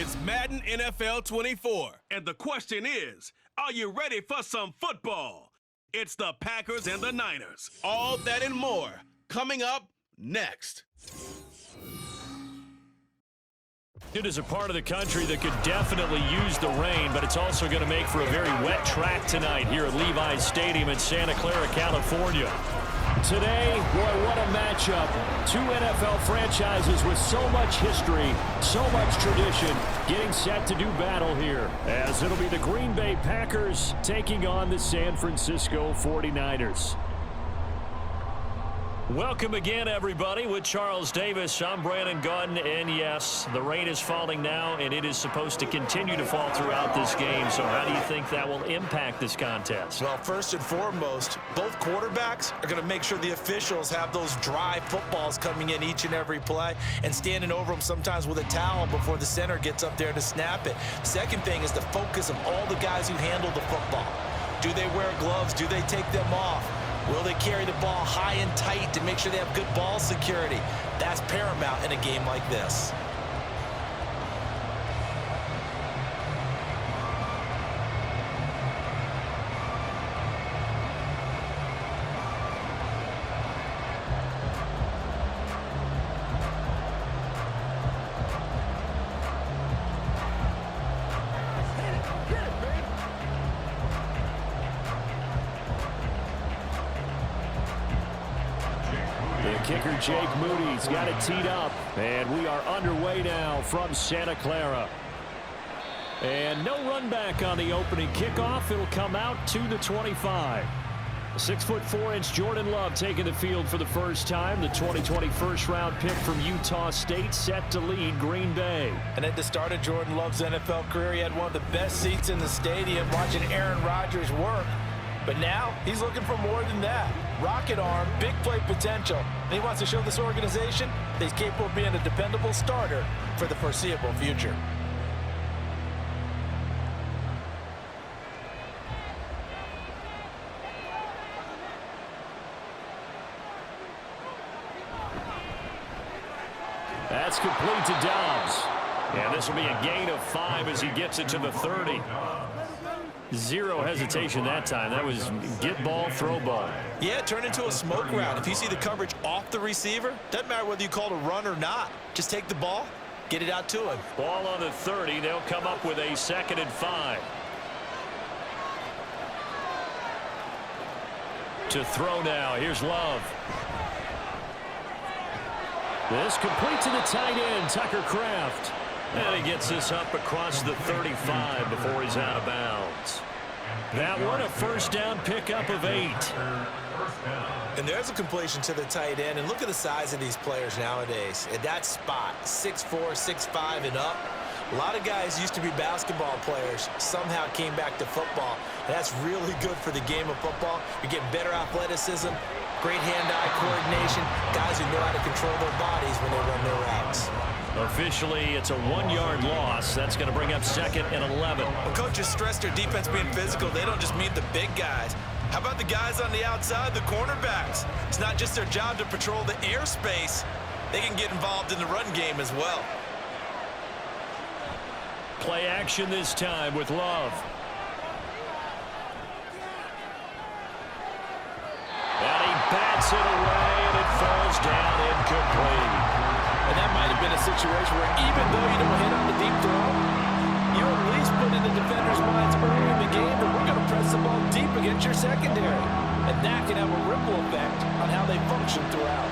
It's Madden NFL 24. And the question is, are you ready for some football? It's the Packers and the Niners. All that and more coming up next. It is a part of the country that could definitely use the rain, but it's also going to make for a very wet track tonight here at Levi's Stadium in Santa Clara, California. Today, boy, what a matchup. Two NFL franchises with so much history, so much tradition, getting set to do battle here, as it'll be the Green Bay Packers taking on the San Francisco 49ers. Welcome again, everybody. With Charles Davis, I'm Brandon Gunn, and yes, the rain is falling now, and it is supposed to continue to fall throughout this game. So how do you think that will impact this contest? Well, first and foremost, both quarterbacks are going to make sure the officials have those dry footballs coming in each and every play and standing over them sometimes with a towel before the center gets up there to snap it. Second thing is the focus of all the guys who handle the football. Do they wear gloves? Do they take them off? Will they carry the ball high and tight to make sure they have good ball security? That's paramount in a game like this. Kicker Jake Moody's got it teed up, and we are underway now from Santa Clara. And no run back on the opening kickoff. It'll come out to the 25. 6'4" Jordan Love taking the field for the first time. The 2020 first-round pick from Utah State set to lead Green Bay. And at the start of Jordan Love's NFL career, he had one of the best seats in the stadium watching Aaron Rodgers work. But now he's looking for more than that. Rocket arm, big play potential. And he wants to show this organization that he's capable of being a dependable starter for the foreseeable future. That's complete to Dobbs. And this will be a gain of 5 as he gets it to the 30. Zero hesitation that time. That was get ball, throw ball. Yeah, turn into a smoke route. If you see the coverage off the receiver, doesn't matter whether you call it a run or not. Just take the ball, get it out to him. Ball on the 30. They'll come up with a 2nd and 5. To throw now. Here's Love. This complete to the tight end, Tucker Kraft. And he gets this up across the 35 before he's out of bounds. That one, a first down pickup of 8. And there's a completion to the tight end. And look at the size of these players nowadays. At that spot, 6'4", 6'5", and up. A lot of guys used to be basketball players, somehow came back to football. And that's really good for the game of football. You're getting better athleticism, great hand-eye coordination, guys who know how to control their bodies when they run their routes. Officially, it's a 1-yard loss. That's going to bring up 2nd and 11. When coaches stress their defense being physical, they don't just mean the big guys. How about the guys on the outside, the cornerbacks? It's not just their job to patrol the airspace. They can get involved in the run game as well. Play action this time with Love. And he bats it away, and it falls down incomplete. And that might have been a situation where even though you don't hit on the deep throw, you at least put in the defender's minds early in the game that we're going to press the ball deep against your secondary. And that can have a ripple effect on how they function throughout.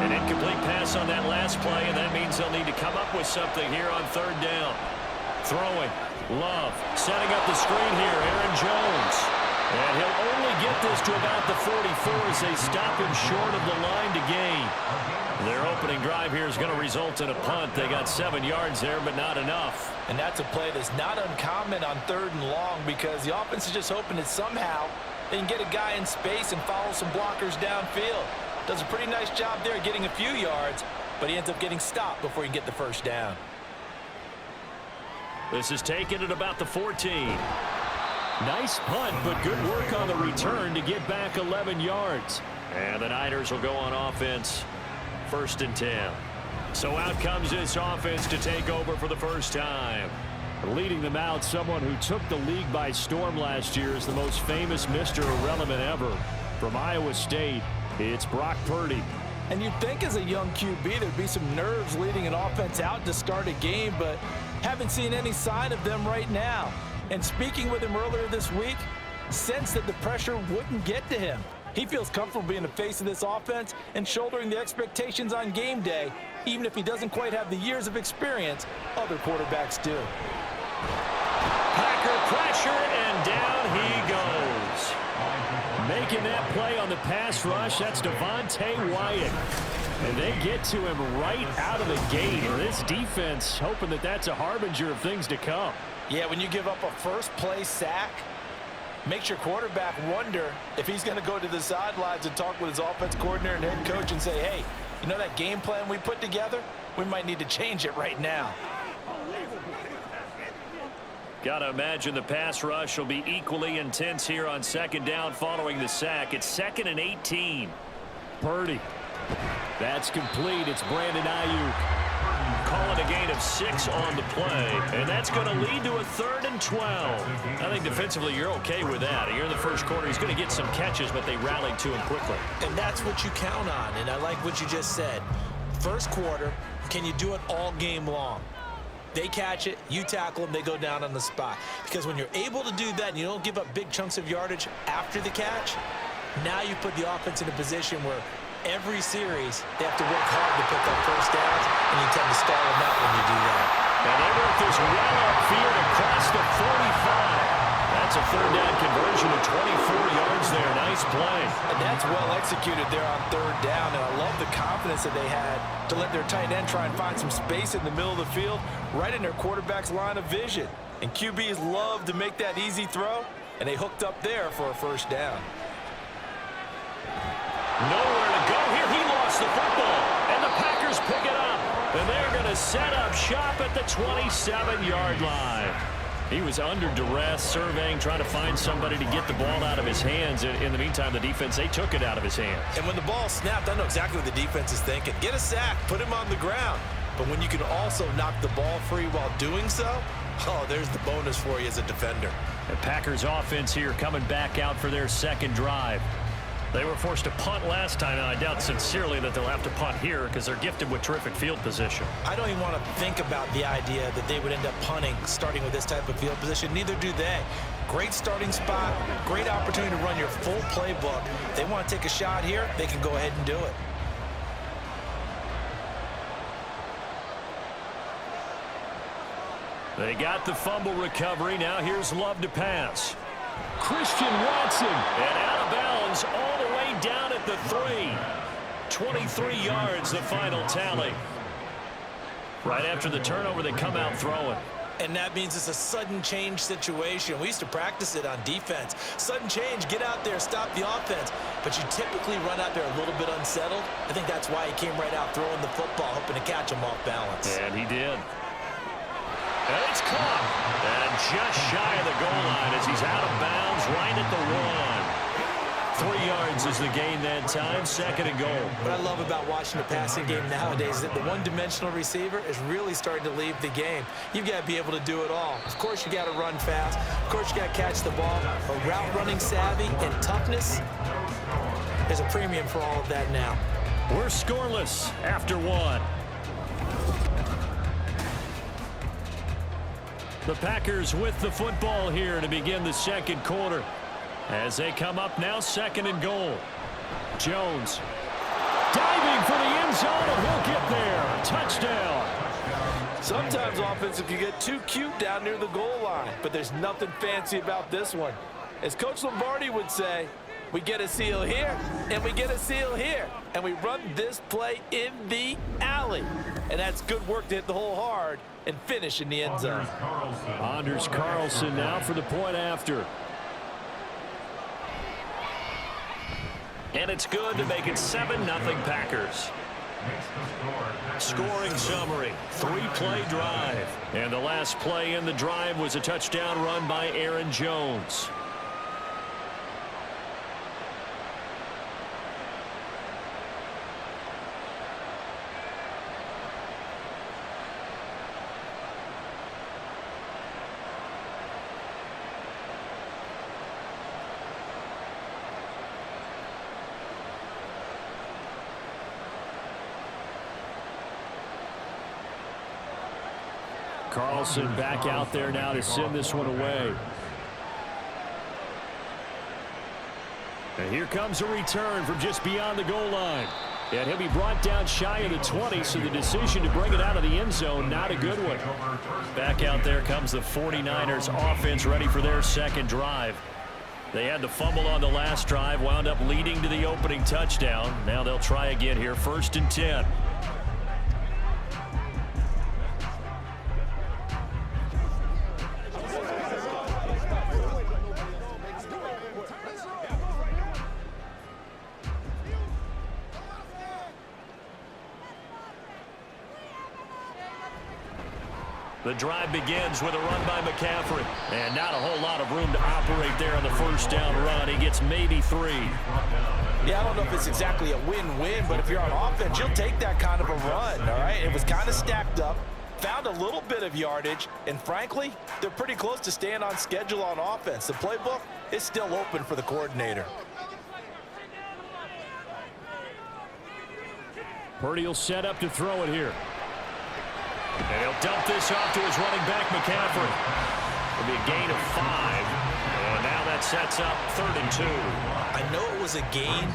An incomplete pass on that last play, and that means they'll need to come up with something here on 3rd down. Throwing. Love setting up the screen here. Aaron Jones. And he'll only get this to about the 44 as they stop him short of the line to gain. Their opening drive here is going to result in a punt. They got 7 yards there, but not enough. And that's a play that's not uncommon on 3rd and long because the offense is just hoping that somehow they can get a guy in space and follow some blockers downfield. Does a pretty nice job there getting a few yards, but he ends up getting stopped before he can get the first down. This is taken at about the 14. Nice punt, but good work on the return to get back 11 yards. And the Niners will go on offense. 1st and 10. So out comes this offense to take over for the first time. Leading them out, someone who took the league by storm last year is the most famous Mr. Irrelevant ever. From Iowa State, it's Brock Purdy. And you'd think as a young QB there'd be some nerves leading an offense out to start a game, but haven't seen any sign of them right now. And speaking with him earlier this week, sensed that the pressure wouldn't get to him. He feels comfortable being the face of this offense and shouldering the expectations on game day, even if he doesn't quite have the years of experience other quarterbacks do. Packer pressure, and down he goes. Making that play on the pass rush, that's Devontae Wyatt. And they get to him right out of the gate. This defense hoping that that's a harbinger of things to come. Yeah, when you give up a first-play sack, makes your quarterback wonder if he's going to go to the sidelines and talk with his offense coordinator and head coach and say, hey, you know that game plan we put together? We might need to change it right now. Got to imagine the pass rush will be equally intense here on second down following the sack. It's 2nd and 18. Purdy. That's complete. It's Brandon Ayuk. Calling a gain of 6 on the play, and that's going to lead to a 3rd and 12. I think defensively you're okay with that. Here in the first quarter, he's going to get some catches, but they rallied to him quickly. And that's what you count on, and I like what you just said. First quarter, can you do it all game long? They catch it, you tackle them, they go down on the spot. Because when you're able to do that and you don't give up big chunks of yardage after the catch, now you put the offense in a position where every series they have to work hard to pick up first downs, and you tend to stall them out when you do that. And they work this well upfield across the 45. That's a 3rd down conversion of 24 yards there. Nice play. And that's well executed there on 3rd down, and I love the confidence that they had to let their tight end try and find some space in the middle of the field, right in their quarterback's line of vision. And QBs love to make that easy throw, and they hooked up there for a first down. Nowhere to go here. He lost the football, and the Packers pick it up. And they're going to set up shop at the 27-yard line. He was under duress, surveying, trying to find somebody to get the ball out of his hands. In the meantime, the defense, they took it out of his hands. And when the ball snapped, I know exactly what the defense is thinking. Get a sack, put him on the ground. But when you can also knock the ball free while doing so, oh, there's the bonus for you as a defender. The Packers offense here coming back out for their second drive. They were forced to punt last time, and I doubt sincerely that they'll have to punt here because they're gifted with terrific field position. I don't even want to think about the idea that they would end up punting starting with this type of field position. Neither do they. Great starting spot, great opportunity to run your full playbook. If they want to take a shot here, they can go ahead and do it. They got the fumble recovery. Now here's Love to pass. Christian Watson, and out of bounds all the way down at the 3. 23 yards, the final tally. Right after the turnover, they come out throwing. And that means it's a sudden change situation. We used to practice it on defense. Sudden change, get out there, stop the offense. But you typically run out there a little bit unsettled. I think that's why he came right out throwing the football, hoping to catch him off balance. And he did. And it's caught. And just shy of the goal line as he's out of bounds right at the 1. 3 yards is the gain that time. 2nd and goal. What I love about watching the passing game nowadays is that the one-dimensional receiver is really starting to leave the game. You've got to be able to do it all. Of course, you got to run fast. Of course, you got to catch the ball. But route running savvy and toughness, there's a premium for all of that now. We're scoreless after 1. The Packers with the football here to begin the second quarter. As they come up now, 2nd and goal. Jones diving for the end zone, and he'll get there. Touchdown. Sometimes offensive can get too cute down near the goal line, but there's nothing fancy about this one. As Coach Lombardi would say, we get a seal here, and we get a seal here, and we run this play in the alley. And that's good work to hit the hole hard and finish in the end zone. Anders Carlson now for the point after. And it's good to make it 7-0 Packers. Scoring summary, 3-play drive. And the last play in the drive was a touchdown run by Aaron Jones. Carlson back out there now to send this one away. And here comes a return from just beyond the goal line. And he'll be brought down shy of the 20, so the decision to bring it out of the end zone, not a good one. Back out there comes the 49ers offense ready for their second drive. They had the fumble on the last drive, wound up leading to the opening touchdown. Now they'll try again here, 1st and 10. The drive begins with a run by McCaffrey. And not a whole lot of room to operate there on the first down run. He gets maybe 3. Yeah, I don't know if it's exactly a win-win, but if you're on offense, you'll take that kind of a run, all right? It was kind of stacked up, found a little bit of yardage, and frankly, they're pretty close to staying on schedule on offense. The playbook is still open for the coordinator. Purdy will set up to throw it here. And he'll dump this off to his running back, McCaffrey. It'll be a gain of 5. And now that sets up 3rd and 2. I know it was a gain,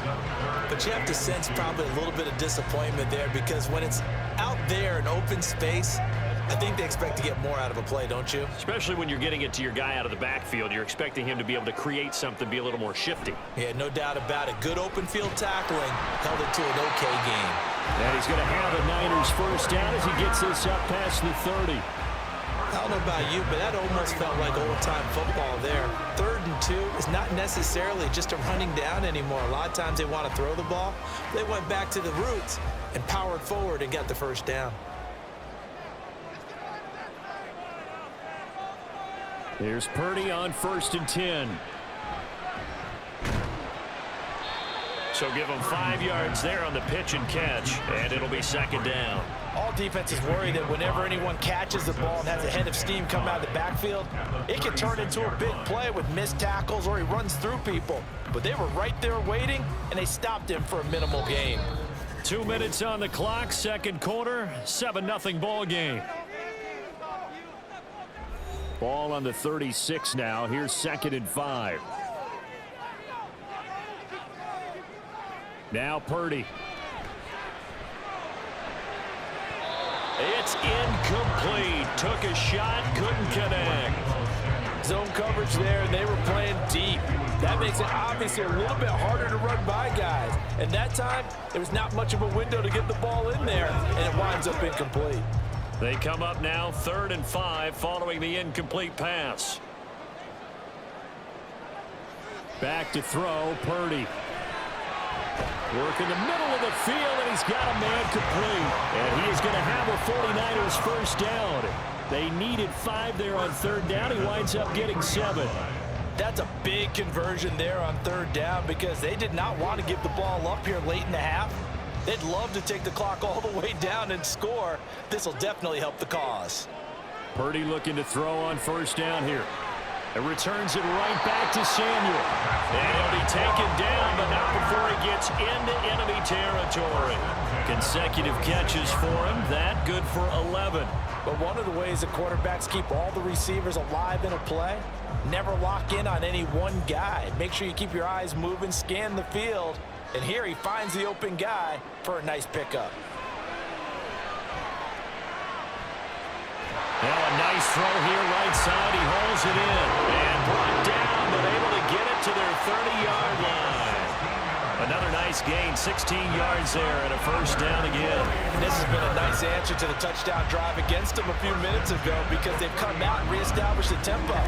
but you have to sense probably a little bit of disappointment there, because when it's out there in open space, I think they expect to get more out of a play, don't you? Especially when you're getting it to your guy out of the backfield. You're expecting him to be able to create something, be a little more shifty. Yeah, no doubt about it. Good open field tackling held it to an okay game. And he's going to have a Niners first down as he gets this up past the 30. I don't know about you, but that almost felt like old-time football there. 3rd and 2 is not necessarily just a running down anymore. A lot of times they want to throw the ball. They went back to the roots and powered forward and got the first down. Here's Purdy on 1st and 10. So give him 5 yards there on the pitch and catch, and it'll be 2nd down. All defenses worry that whenever anyone catches the ball and has a head of steam come out of the backfield, it can turn into a big play with missed tackles or he runs through people. But they were right there waiting, and they stopped him for a minimal gain. 2 minutes on the clock, 2nd quarter, 7-0 ball game. Ball on the 36 now. Here's 2nd and 5. Now Purdy. It's incomplete. Took a shot, couldn't connect. Zone coverage there, and they were playing deep. That makes it obviously a little bit harder to run by guys. And that time, there was not much of a window to get the ball in there, and it winds up incomplete. They come up now 3rd and 5 following the incomplete pass. Back to throw, Purdy. Work in the middle of the field, and he's got a man complete. And he is going to have a 49ers first down. They needed 5 there on 3rd down. He winds up getting 7. That's a big conversion there on 3rd down, because they did not want to give the ball up here late in the half. They'd love to take the clock all the way down and score. This will definitely help the cause. Purdy looking to throw on 1st down here. And returns it right back to Samuel. And he'll be taken down, but not before he gets into enemy territory. Consecutive catches for him. That good for 11. But one of the ways that quarterbacks keep all the receivers alive in a play, never lock in on any one guy. Make sure you keep your eyes moving, scan the field. And here he finds the open guy for a nice pickup. Now a nice throw here right side. He holds it in. And brought down, but able to get it to their 30-yard line. Another nice gain, 16 yards there, and a first down again. This has been a nice answer to the touchdown drive against them a few minutes ago, because they've come out and reestablished the tempo.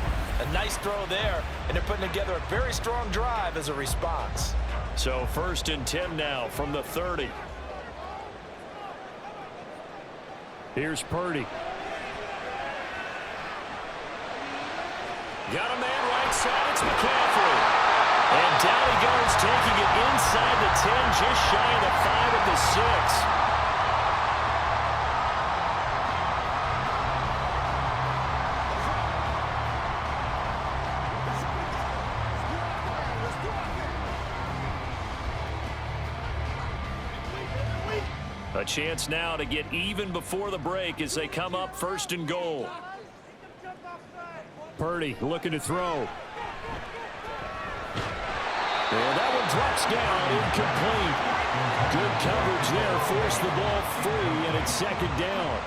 A nice throw there, and they're putting together a very strong drive as a response. So 1st and 10 now from the 30. Here's Purdy. Got a man right side. It's McCaffrey. And down he goes, taking it inside the 10, just shy of the 5 at the 6. A chance now to get even before the break as they come up 1st and goal. Purdy looking to throw. And that one drops down, incomplete. Good coverage there, forced the ball free, and it's second down.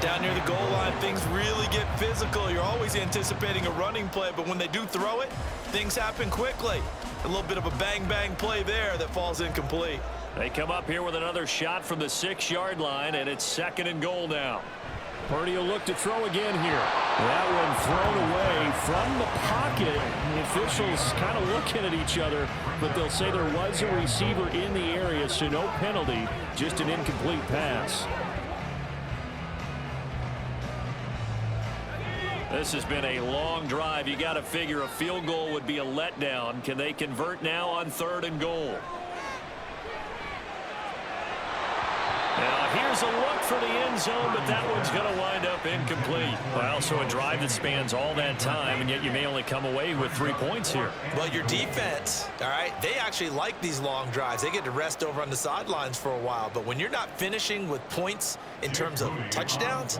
Down near the goal line, things really get physical. You're always anticipating a running play, but when they do throw it, things happen quickly. A little bit of a bang-bang play there that falls incomplete. They come up here with another shot from the 6-yard line, and it's second and goal now. Purdy will look to throw again here. That one thrown away from the pocket. The officials kind of looking at each other, but they'll say there was a receiver in the area, so no penalty, just an incomplete pass. This has been a long drive. You got to figure a field goal would be a letdown. Can they convert now on 3rd and goal? Now here's a look for the end zone, but that one's going to wind up incomplete. Well, so a drive that spans all that time, and yet you may only come away with 3 points here. Well, your defense, all right, they actually like these long drives. They get to rest over on the sidelines for a while, but when you're not finishing with points in terms of touchdowns,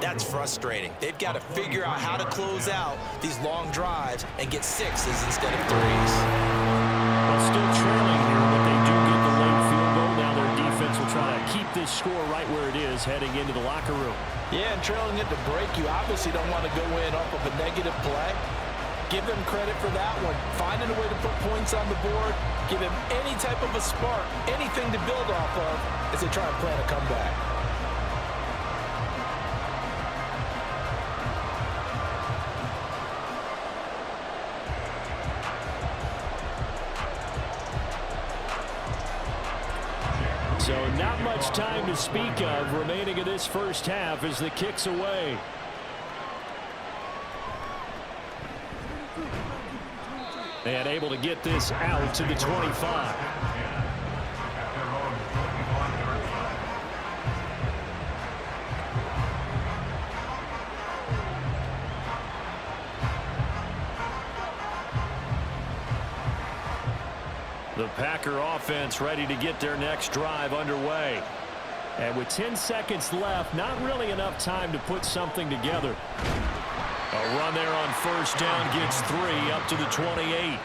that's frustrating. They've got to figure out how to close out these long drives and get 6s instead of 3s. Well, still trailing here, but they do get the late field goal. Now their defense will try to keep this score right where it is heading into the locker room. Yeah, and trailing it to break, you obviously don't want to go in off of a negative play. Give them credit for that one. Finding a way to put points on the board, give them any type of a spark, anything to build off of as they try and plan a comeback. So not much time to speak of remaining in this first half as the kick's away. And able to get this out to the 25. The Packer offense ready to get their next drive underway. And with 10 seconds left, not really enough time to put something together. A run there on first down gets 3 up to the 28.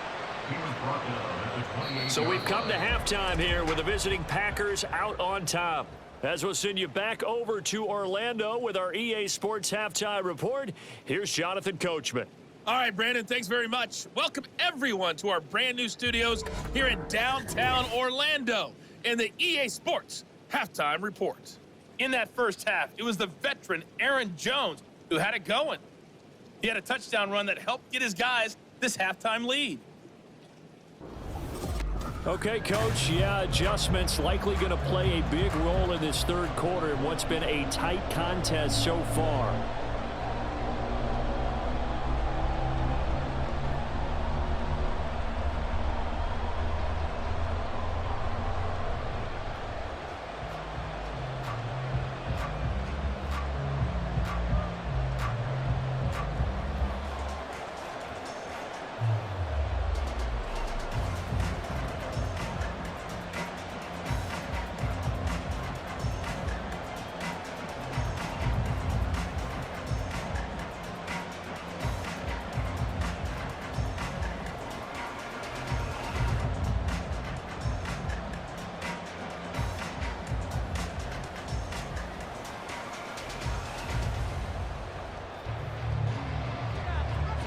So we've come to halftime here with the visiting Packers out on top. As we'll send you back over to Orlando with our EA Sports Halftime Report, here's Jonathan Coachman. All right, Brandon, thanks very much. Welcome, everyone, to our brand-new studios here in downtown Orlando and the EA Sports Halftime Report. In that first half, it was the veteran Aaron Jones who had it going. He had a touchdown run that helped get his guys this halftime lead. Okay, Coach, yeah, adjustments likely going to play a big role in this third quarter in what's been a tight contest so far.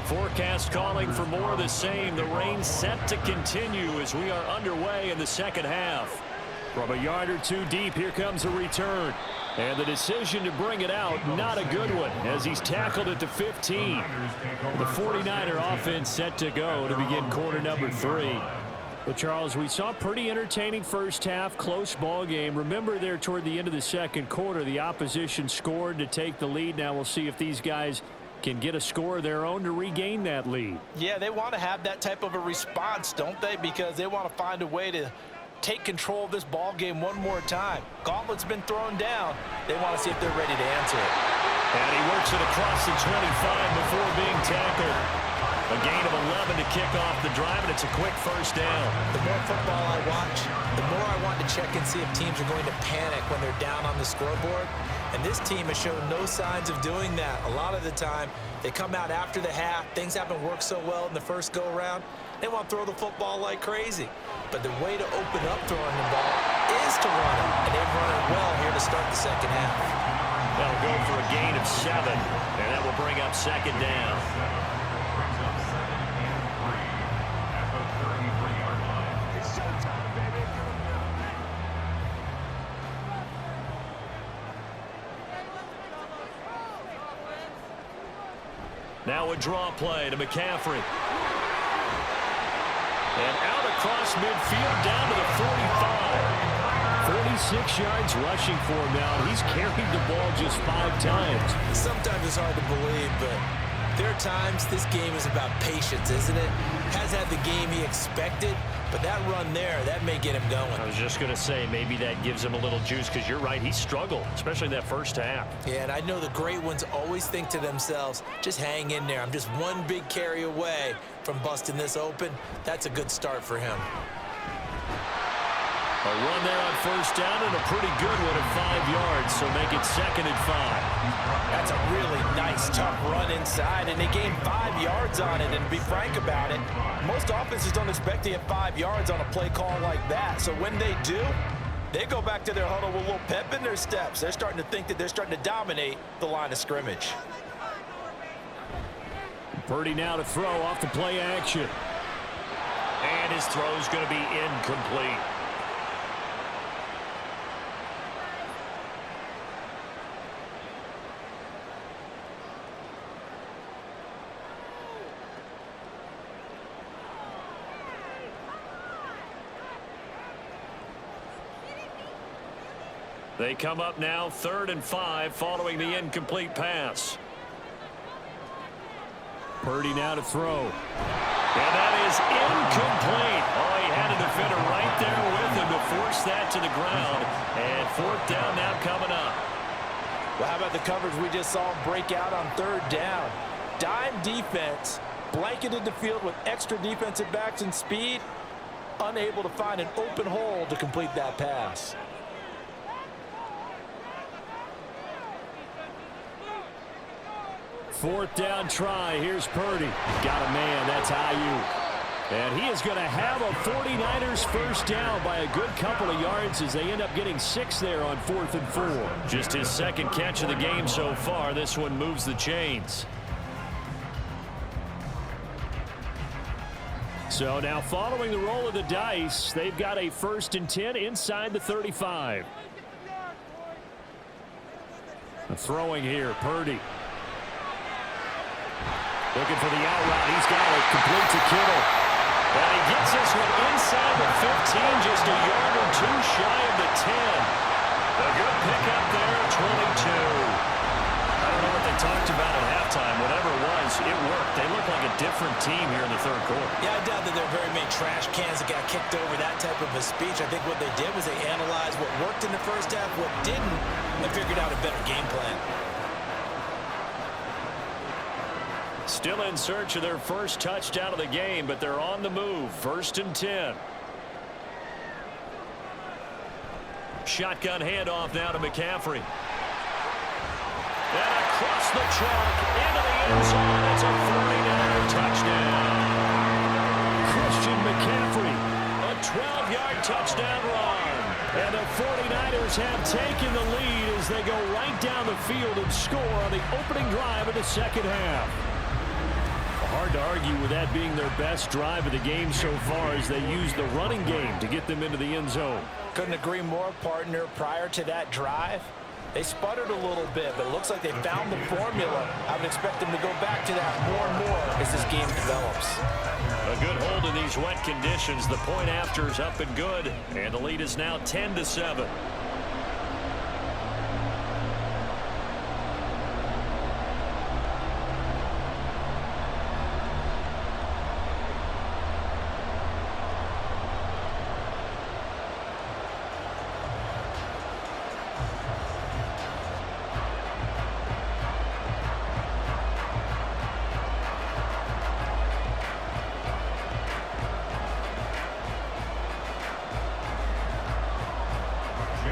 Forecast calling for more of the same. The rain set to continue as we are underway in the second half. From a yard or two deep, here comes a return. And the decision to bring it out, not a good one, as he's tackled at the 15. The 49er offense set to go to begin quarter number 3. But, Charles, we saw a pretty entertaining first half, close ball game. Remember there toward the end of the second quarter, the opposition scored to take the lead. Now we'll see if these guys can get a score of their own to regain that lead. Yeah, they want to have that type of a response, don't they? Because they want to find a way to take control of this ball game one more time. Gauntlet's been thrown down. They want to see if they're ready to answer it. And he works it across the 25 before being tackled. A gain of 11 to kick off the drive, and it's a quick first down. The more football I watch, the more I want to check and see if teams are going to panic when they're down on the scoreboard. And this team has shown no signs of doing that. A lot of the time, they come out after the half. Things haven't worked so well in the first go-around. They want to throw the football like crazy. But the way to open up throwing the ball is to run it. And they've run it well here to start the second half. That'll go for a gain of 7, and that will bring up second down. Now a draw play to McCaffrey. And out across midfield down to the 45. 46 yards rushing for him now. He's carried the ball just 5 times. Sometimes it's hard to believe, but there are times this game is about patience, isn't it? Has had the game he expected, but that run there, that may get him going. I was just going to say, maybe that gives him a little juice, because you're right, he struggled, especially that first half. Yeah, and I know the great ones always think to themselves, just hang in there. I'm just one big carry away from busting this open. That's a good start for him. A run there on first down, and a pretty good one at 5 yards, so make it 2nd and 5. That's a really nice, tough run inside, and they gained 5 yards on it. And to be frank about it, most offenses don't expect to get 5 yards on a play call like that. So when they do, they go back to their huddle with a little pep in their steps. They're starting to think that they're starting to dominate the line of scrimmage. Purdy now to throw off the play action. And his throw's going to be incomplete. They come up now 3rd and 5 following the incomplete pass. Purdy now to throw. And that is incomplete. Oh, he had a defender right there with him to force that to the ground. And 4th down now coming up. Well, how about the coverage we just saw break out on 3rd down? Dime defense, blanketed the field with extra defensive backs and speed, unable to find an open hole to complete that pass. Fourth down try. Here's Purdy. Got a man. That's Ayuk. And he is going to have a 49ers first down by a good couple of yards as they end up getting 6 there on 4th and 4. Just his 2nd catch of the game so far. This one moves the chains. So now following the roll of the dice, they've got a 1st and 10 inside the 35. Throwing here, Purdy. Looking for the out route. He's got it. Complete to Kittle. And he gets this one inside the 15, just a yard or 2 shy of the 10. A good pickup there, 22. I don't know what they talked about at halftime. Whatever it was, it worked. They look like a different team here in the 3rd quarter. Yeah, I doubt that there are very many trash cans that got kicked over that type of a speech. I think what they did was they analyzed what worked in the first half, what didn't, and figured out a better game plan. Still in search of their first touchdown of the game, but they're on the move. 1st and 10. Shotgun handoff now to McCaffrey. And across the track into the end zone. It's a 49er touchdown. Christian McCaffrey, a 12-yard touchdown run. And the 49ers have taken the lead as they go right down the field and score on the opening drive of the 2nd half. Hard to argue with that being their best drive of the game so far as they use the running game to get them into the end zone. Couldn't agree more, partner. Prior to that drive, they sputtered a little bit, but it looks like they found the formula. I would expect them to go back to that more and more as this game develops. A good hold in these wet conditions. The point after is up and good, and the lead is now 10-7.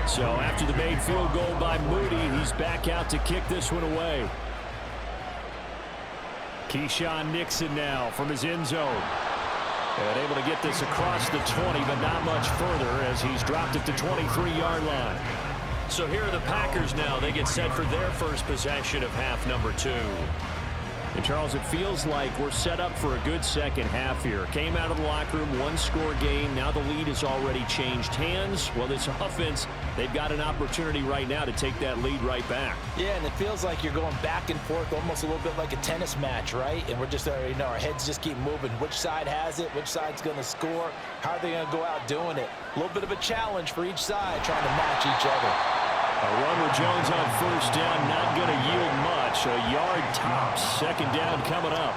So after the made field goal by Moody, he's back out to kick this one away. Keyshawn Nixon now from his end zone. And able to get this across the 20, but not much further as he's dropped it to 23-yard line. So here are the Packers now. They get set for their first possession of half number 2. And Charles, it feels like we're set up for a good second half here. Came out of the locker room, one-score game. Now the lead has already changed hands. Well, this offense, they've got an opportunity right now to take that lead right back. Yeah, and it feels like you're going back and forth, almost a little bit like a tennis match, right? And we're just, our heads just keep moving. Which side has it? Which side's going to score? How are they going to go out doing it? A little bit of a challenge for each side, trying to match each other. A run with Jones on first down, not going to yield much. A yard tops. Second down coming up.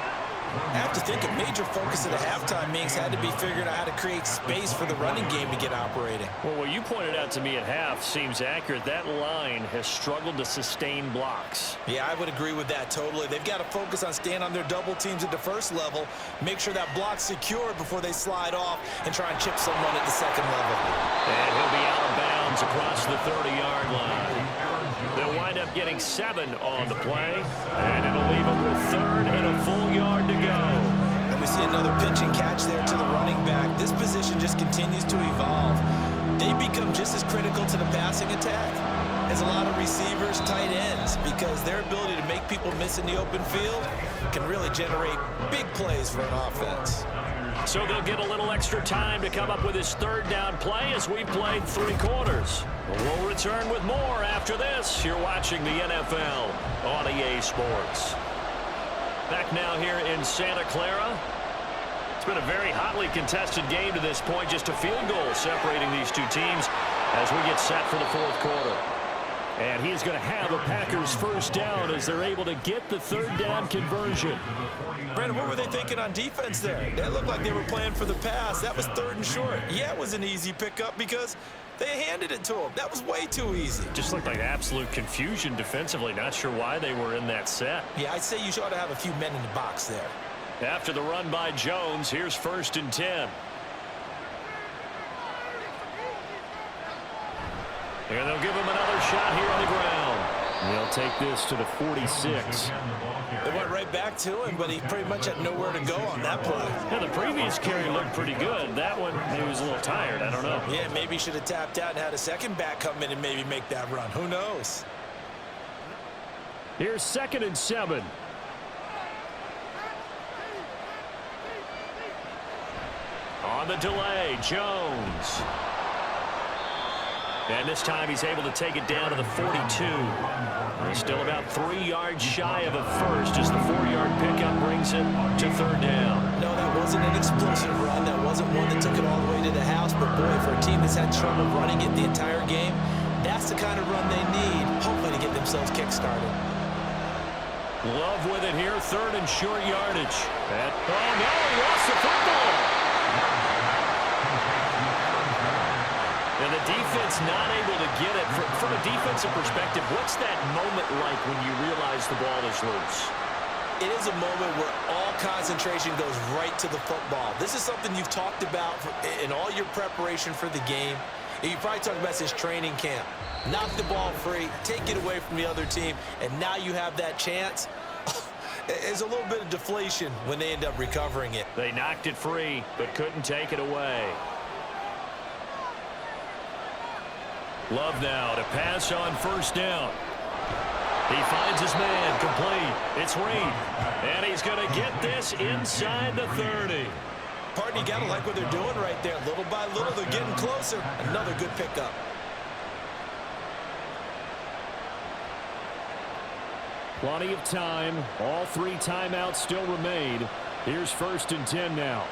I have to think a major focus of the halftime meetings had to be figuring out how to create space for the running game to get operating. Well, what you pointed out to me at half seems accurate. That line has struggled to sustain blocks. Yeah, I would agree with that totally. They've got to focus on staying on their double teams at the first level, make sure that block's secured before they slide off, and try and chip someone at the second level. And he'll be out of bounds across the 30-yard line. They'll wind up getting 7 on the play, and it'll leave them with 3rd and a full yard to go. And we see another pitch and catch there to the running back. This position just continues to evolve. They become just as critical to the passing attack as a lot of receivers, tight ends, because their ability to make people miss in the open field can really generate big plays for an offense. So they'll get a little extra time to come up with his 3rd down play as we've played 3 quarters. We'll return with more after this. You're watching the NFL on EA Sports. Back now here in Santa Clara. It's been a very hotly contested game to this point. Just a field goal separating these two teams as we get set for the 4th quarter. And he's going to have a Packers first down as they're able to get the 3rd down conversion. Brandon, what were they thinking on defense there? They looked like they were playing for the pass. That was 3rd and short. Yeah, it was an easy pickup because they handed it to him. That was way too easy. Just looked like absolute confusion defensively. Not sure why they were in that set. Yeah, I'd say you ought to have a few men in the box there. After the run by Jones, here's 1st and 10. And they'll give him another shot here on the ground. They'll take this to the 46. They went right back to him, but he pretty much had nowhere to go on that play. Yeah, the previous carry looked pretty good. That one, he was a little tired. I don't know. Yeah, maybe he should have tapped out and had a second back come in and maybe make that run. Who knows? Here's 2nd and 7. On the delay, Jones. And this time he's able to take it down to the 42. He's still about 3 yards shy of a first as the 4-yard pickup brings it to 3rd down. No, that wasn't an explosive run. That wasn't one that took it all the way to the house. But, boy, for a team that's had trouble running it the entire game, that's the kind of run they need, hopefully, to get themselves kick-started. Love with it here, 3rd and short yardage. Oh, no, he lost the football. And the defense not able to get it. From a defensive perspective, what's that moment like when you realize the ball is loose? It is a moment where all concentration goes right to the football. This is something you've talked about in all your preparation for the game. You probably talked about this training camp. Knock the ball free, take it away from the other team, and now you have that chance. There's a little bit of deflation when they end up recovering it. They knocked it free, but couldn't take it away. Love now to pass on 1st down. He finds his man, complete. It's Reed, and he's going to get this inside the 30. Pardon, you got to like what they're doing right there. Little by little, they're getting closer. Another good pickup. Plenty of time. All 3 timeouts still remain. Here's 1st and 10 now.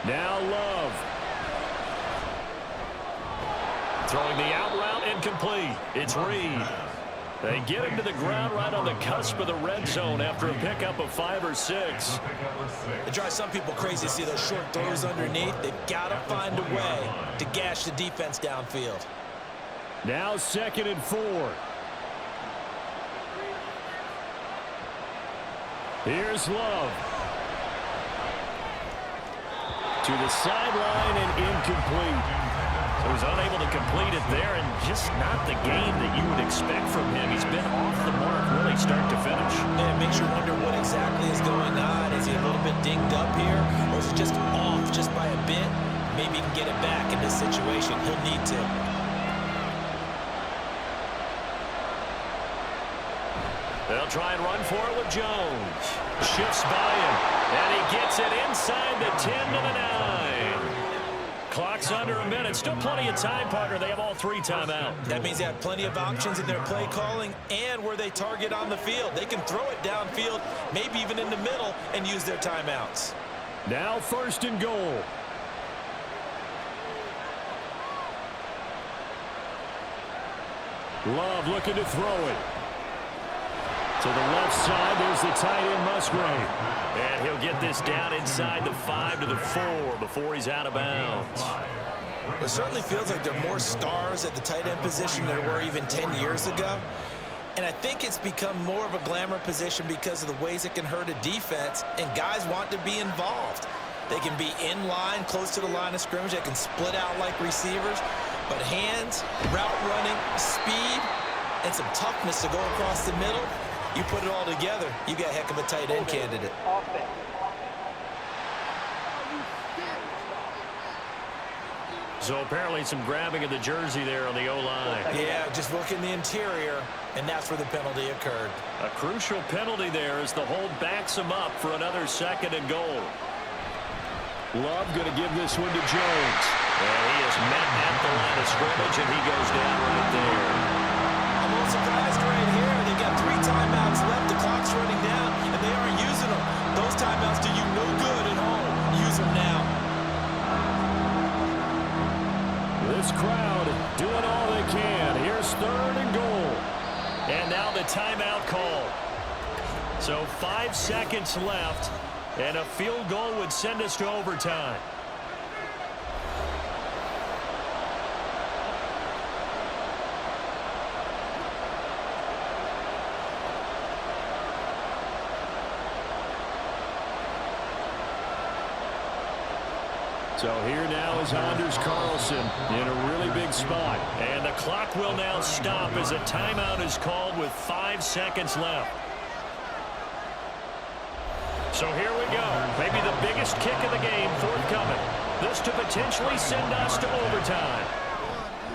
Now Love. Throwing the out route incomplete. It's Reed. They get him to the ground right on the cusp of the red zone after a pickup of 5 or 6. It drives some people crazy to see those short throws underneath. They've got to find a way to gash the defense downfield. Now 2nd and 4. Here's Love. To the sideline and incomplete. He was unable to complete it there, and just not the game that you would expect from him. He's been off the mark really start to finish. Yeah, it makes you wonder what exactly is going on. Is he a little bit dinged up here, or is it just off just by a bit? Maybe he can get it back in this situation. He'll need to. They'll try and run for it with Jones. Shifts by him, and he gets it inside the 10 to the 9. Clock's under a minute. Still plenty of time, partner. They have all 3 timeouts. That means they have plenty of options in their play calling and where they target on the field. They can throw it downfield, maybe even in the middle, and use their timeouts. Now 1st and goal. Love looking to throw it. To the left side, there's the tight end, Musgrave. And he'll get this down inside the 5 to the 4 before he's out of bounds. It certainly feels like there are more stars at the tight end position than there were even 10 years ago. And I think it's become more of a glamour position because of the ways it can hurt a defense, and guys want to be involved. They can be in line, close to the line of scrimmage. They can split out like receivers. But hands, route running, speed, and some toughness to go across the middle, you put it all together, you got a heck of a tight end candidate. So apparently some grabbing of the jersey there on the O-line. Yeah, just look in the interior, and that's where the penalty occurred. A crucial penalty there as the hold backs him up for another 2nd and goal. Love going to give this one to Jones. And he is met at the line of scrimmage, and he goes down right there. I'm a little surprised right here. They got 3 timeouts left. The clock's running down, and they aren't using them. Those timeouts do you no good at home. Use them now. This crowd doing all they can. Here's 3rd and goal. And now the timeout call. So 5 seconds left, and a field goal would send us to overtime. So here now is Anders Carlson in a really big spot. And the clock will now stop as a timeout is called with 5 seconds left. So here we go. Maybe the biggest kick of the game forthcoming. This to potentially send us to overtime.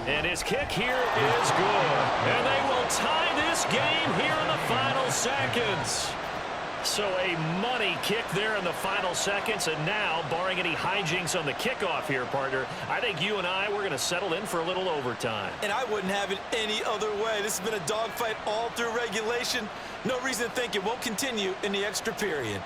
And his kick here is good. And they will tie this game here in the final seconds. So a money kick there in the final seconds, and now, barring any hijinks on the kickoff here, partner, I think you and I, we're going to settle in for a little overtime. And I wouldn't have it any other way. This has been a dogfight all through regulation. No reason to think it won't continue in the extra period.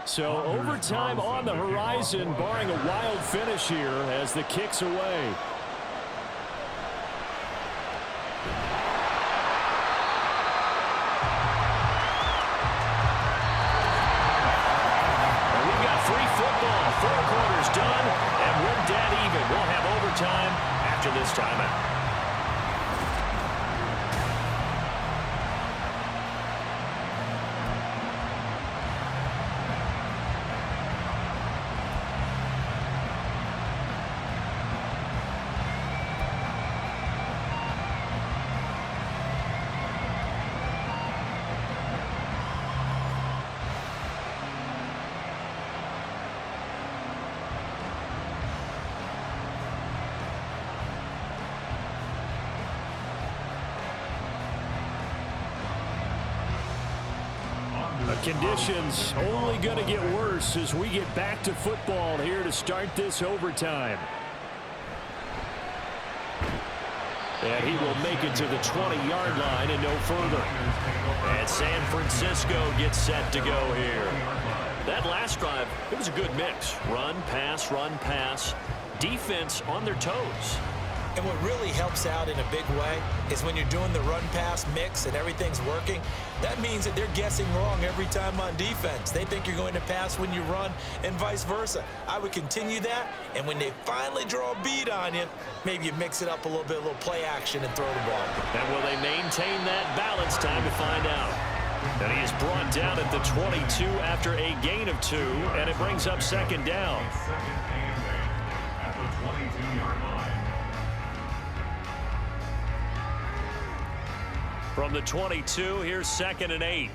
So overtime on the horizon, barring a wild finish here as the kick's away. And we've got free football, 4 quarters done, and we're dead even. We'll have overtime after this timeout. Conditions only going to get worse as we get back to football here to start this overtime. And he will make it to the 20-yard line and no further. And San Francisco gets set to go here. That last drive, it was a good mix. Run, pass, defense on their toes. And what really helps out in a big way is when you're doing the run-pass mix and everything's working, that means that they're guessing wrong every time on defense. They think you're going to pass when you run and vice versa. I would continue that, and when they finally draw a beat on you, maybe you mix it up a little bit, a little play action and throw the ball. And will they maintain that balance? Time to find out. And he is brought down at the 22 after a gain of 2, and it brings up second down. From the 22, here's 2nd and 8.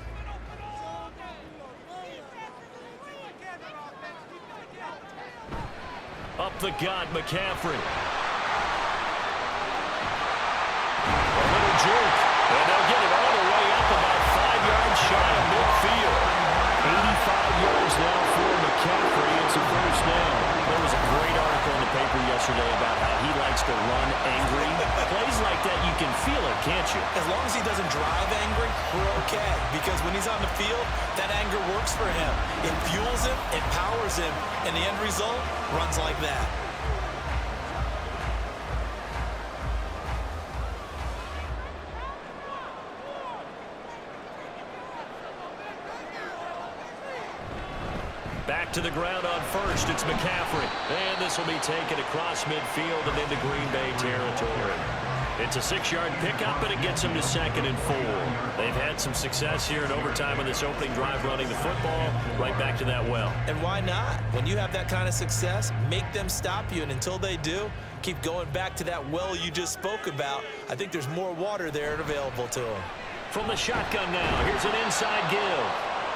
Up the gut, McCaffrey. A little juke, and they'll get it all the way up about 5 yards shy of midfield. 85 yards now for McCaffrey. It's a first down. There was a great article in the paper yesterday about how he likes to run angry. Plays like that, you can feel it, can't you? As long as he doesn't drive angry, we're okay. Because when he's on the field, that anger works for him. It fuels him, it powers him, and the end result runs like that. Back to the ground on first, it's McCaffrey. And this will be taken across midfield and into Green Bay territory. It's a 6-yard pickup, and it gets them to 2nd and 4. They've had some success here in overtime on this opening drive running the football. Right back to that well. And why not? When you have that kind of success, make them stop you, and until they do, keep going back to that well you just spoke about. I think there's more water there available to them. From the shotgun now, here's an inside give.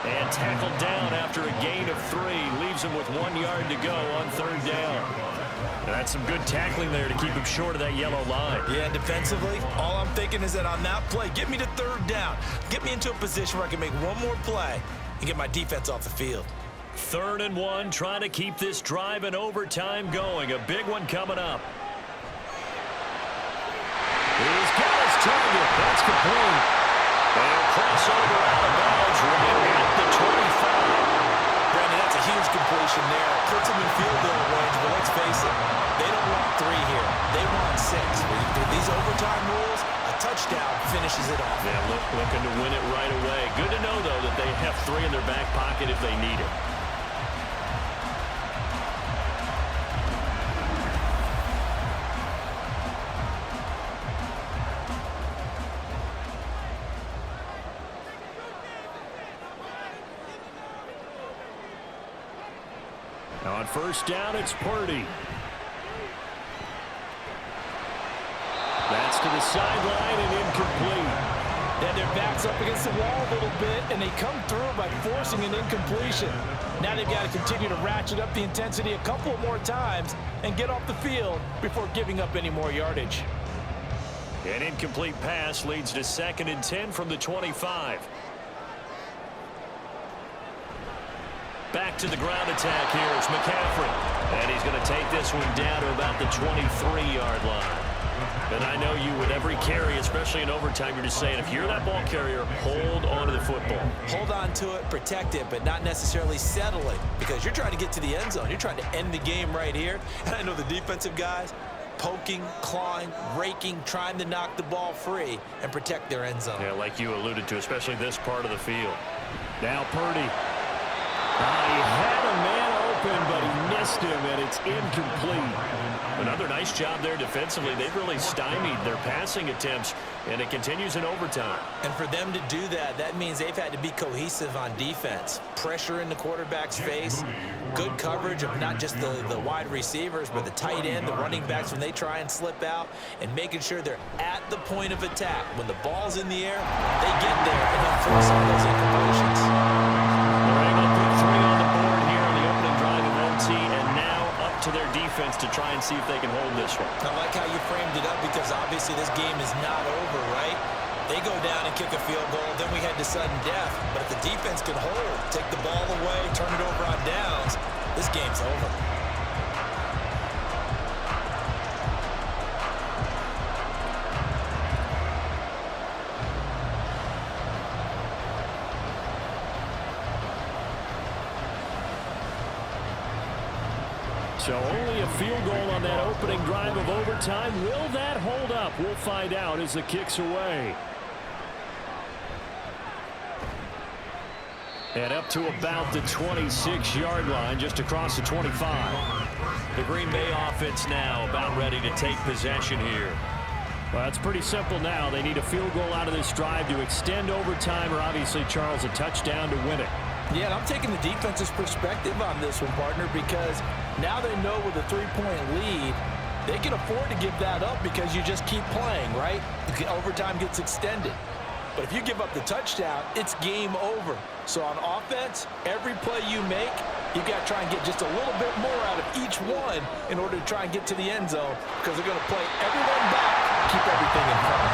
And tackled down after a gain of 3. Leaves him with 1 yard to go on 3rd down. And that's some good tackling there to keep him short of that yellow line. Yeah, defensively, all I'm thinking is that on that play, get me to 3rd down. Get me into a position where I can make one more play and get my defense off the field. 3rd and 1, trying to keep this drive in overtime going. A big one coming up. He's got his target. That's complete. And crossover out of bounds right at the 25. Brandon, that's a huge completion there. Puts him in field goal range, but let's face it, they don't want 3 here. They want 6. With these overtime rules, a touchdown finishes it off. Yeah, looking to win it right away. Good to know, though, that they have 3 in their back pocket if they need it. On first down, it's Purdy. That's to the sideline and incomplete. And their back's up against the wall a little bit, and they come through by forcing an incompletion. Now they've got to continue to ratchet up the intensity a couple more times and get off the field before giving up any more yardage. An incomplete pass leads to 2nd and 10 from the 25. Back to the ground attack here. It's McCaffrey. And he's going to take this one down to about the 23-yard line. And I know you, with every carry, especially in overtime, you're just saying, if you're that ball carrier, hold on to the football. Hold on to it, protect it, but not necessarily settle it, because you're trying to get to the end zone. You're trying to end the game right here. And I know the defensive guys poking, clawing, raking, trying to knock the ball free and protect their end zone. Yeah, like you alluded to, especially this part of the field. Now Purdy. He had a man open, but he missed him, and it's incomplete. Another nice job there defensively. They've really stymied their passing attempts, and it continues in overtime. And for them to do that, that means they've had to be cohesive on defense. Pressure in the quarterback's face, good coverage of not just the wide receivers, but the tight end, the running backs when they try and slip out, and making sure they're at the point of attack. When the ball's in the air, they get there and then force all those incompletions. They're able to put 3 on the board here on the opening drive of OT, and now up to their defense to try and see if they can hold this one. I like how you framed it up, because obviously this game is not over, right? They go down and kick a field goal, then we head to sudden death. But if the defense can hold, take the ball away, turn it over on downs, this game's over. So only a field goal on that opening drive of overtime. Will that hold up? We'll find out as the kick's away. And up to about the 26-yard line, just across the 25. The Green Bay offense now about ready to take possession here. Well, it's pretty simple now. They need a field goal out of this drive to extend overtime, or obviously, Charles, a touchdown to win it. Yeah, and I'm taking the defense's perspective on this one, partner, because now they know with a 3-point lead, they can afford to give that up because you just keep playing, right? The overtime gets extended. But if you give up the touchdown, it's game over. So on offense, every play you make, you've got to try and get just a little bit more out of each one in order to try and get to the end zone, because they're going to play everyone back, keep everything in front.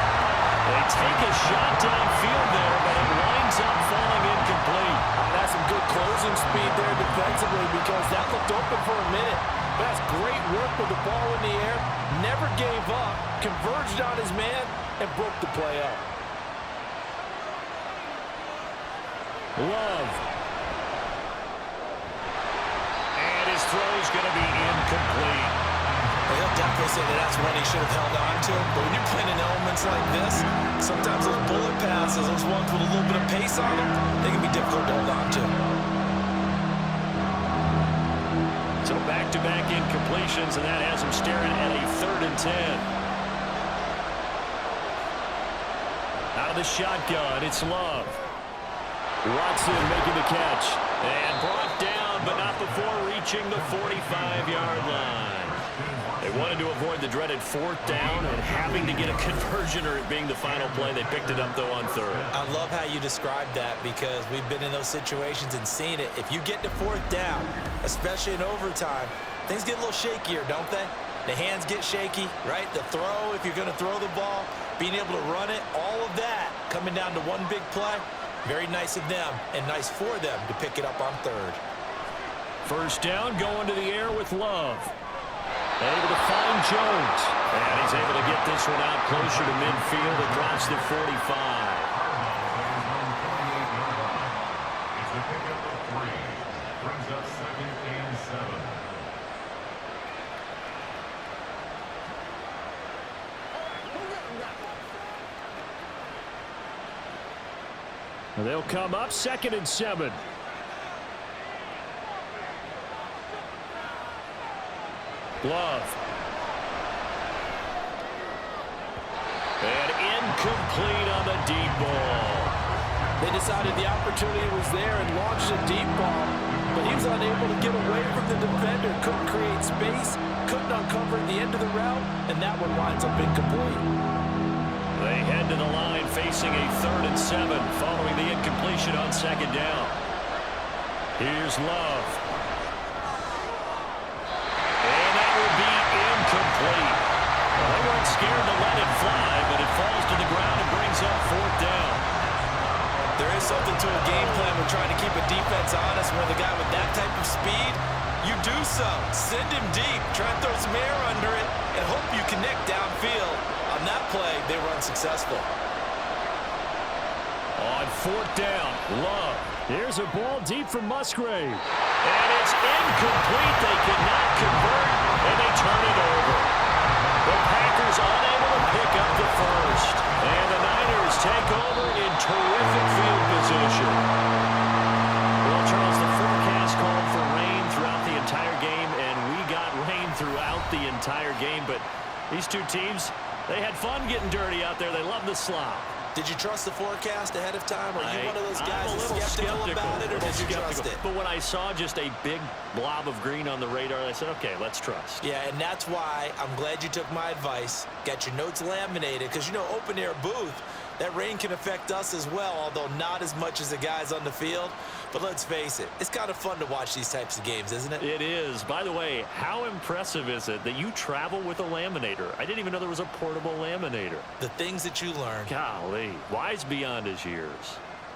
They take a shot downfield there, but it winds up falling incomplete. That's some good closing speed there defensively, because that looked open for a minute. That's great work with the ball in the air, never gave up, converged on his man, and broke the play up. Love. And his throw's going to be incomplete. Well, he'll definitely say that that's one he should have held on to. But when you're playing in elements like this, sometimes those bullet passes, those ones with a little bit of pace on them, they can be difficult to hold on to. So back-to-back incompletions, and that has him staring at a 3rd and 10. Out of the shotgun, it's Love. Watson making the catch. And brought down, but not before reaching the 45-yard line. They wanted to avoid the dreaded 4th down and having to get a conversion or it being the final play. They picked it up, though, on 3rd. I love how you described that, because we've been in those situations and seen it. If you get to 4th down, especially in overtime, things get a little shakier, don't they? The hands get shaky, right? The throw, if you're going to throw the ball, being able to run it, all of that coming down to one big play. Very nice of them and nice for them to pick it up on 3rd. 1st down, going to the air with Love. Able to find Jones. And he's able to get this one out closer to midfield across the 45. They'll come up 2nd and 7. Love. And incomplete on the deep ball. They decided the opportunity was there and launched a deep ball, but he was unable to get away from the defender, couldn't create space, couldn't uncover at the end of the route, and that one winds up incomplete. They head to the line facing a 3rd and 7 following the incompletion on 2nd down. Here's Love. And that will be incomplete. Well, they weren't scared to let it fly, but it falls to the ground and brings up 4th down. There is something to a game plan when trying to keep a defense honest. When the guy with that type of speed, you do so. Send him deep, try and throw some air under it, and hope you connect downfield. On that play, they were unsuccessful. On 4th down, Love. Here's a ball deep from Musgrave. And it's incomplete. They cannot convert, and they turn it over. The Packers unable to pick up the 1st. And the Niners take over in terrific field position. Well, Charles, the forecast called for rain throughout the entire game, and we got rain throughout the entire game. But these two teams, they had fun getting dirty out there. They love the slop. Did you trust the forecast ahead of time? Are you one of those guys that's skeptical about it, or did you trust it? But when I saw just a big blob of green on the radar, I said, okay, let's trust. Yeah, and that's why I'm glad you took my advice. Got your notes laminated, because, you know, open-air booth, that rain can affect us as well, although not as much as the guys on the field. But let's face it, it's kind of fun to watch these types of games, isn't it? It is. By the way, how impressive is it that you travel with a laminator? I didn't even know there was a portable laminator. The things that you learn. Golly, wise beyond his years.